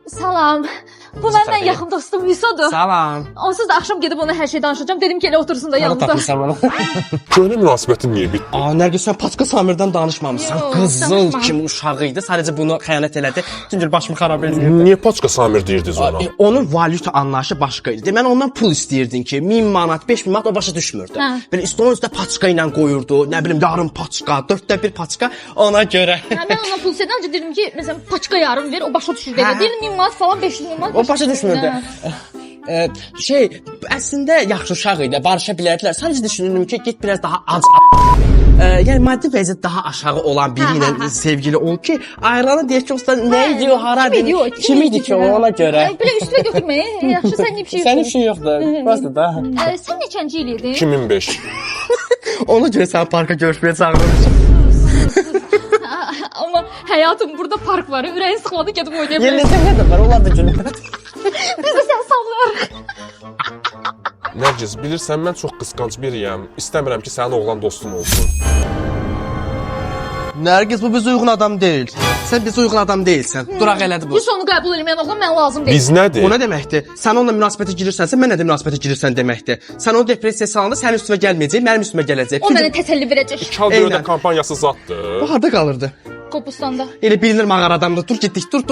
Salam. Bu məndən yaxın dostum Hüsodur. Salam. Onsuz da axşam gedib ona hər şey danışacağam. Dedim ki, elə otursun da yanımda. Tapırsan bana. Köhnə münasibətin niyə bitdi? Nərgiz, sən Paçka Samirdən danışmamısan. Yox, Qızıl danışmam. kimi uşağı idi. Sadəcə bunu xəyanət elədi. Çünki başımı xarab edirdi. Niyə Paçka Samir deyirdiniz ona? Onun valyuta anlayışı başqa idi. Mən ondan pul istəyirdin ki, 1000 manat, 5000 manat o başa düşmürdü. Hə. Belə stolun üstə paçka ilə qoyurdu. Nə bilim, yarım paçka, 4də 1 paçka ona görə. Mən ona pul istədim, ancaq dedim ki, məsələn, paçka yarım ver, o başa düşür dedi. Deyirəm 1000 manat falan, 500 manat. O başa düşmürdü. Əslində yaxşı uşaq idi, barışa bilərdilər. Sadəcə düşünürdüm ki, get biraz daha az yəni maddi vəziyyət daha aşağı olan biri ilə sevgili ol ki, ayrılanı deyək ki, usta nə idi o, hara dedi, kim idi ki ona görə. Belə üstünə götürməyə, yaxşı, sən bir şey yoxdur. Sənin işin yoxdur, prosta da. Sən neçənci il idin? 2005. Ona görə səni parka görüşməyə çağırmışam. Amma həyatım, burada park var, ürəyin sıxmadı, gedib oynaya bilərəm. Yerləşə də var, onlar da gülür. Biz də səni sallayarıq. Nərgiz, bilirsən, mən çox qısqanc biriyəm. İstəmirəm ki, sənin oğlan dostun olsun. Nərgiz, bu bizə uyğun adam deyil. Sən bizə uyğun adam deyilsən. Duraq elədi bu. Biz onu qəbul eləməyən oğlan mən lazım deyil. Biz nədir? O nə deməkdir? Sən onunla münasibətə girirsənsə, mən də münasibətə girirsən deməkdir. Sən onu depressiyaya salanda sənin üstümə gəlməyəcək, mənim üstümə gələcək. O mənə təsəlli verəcək. Kal döydə Eynən. kampaniyası zatdır. Bu harda qalırdı? Qobustanda. Elə bilinir mağaradandır. Dur getdik, dur.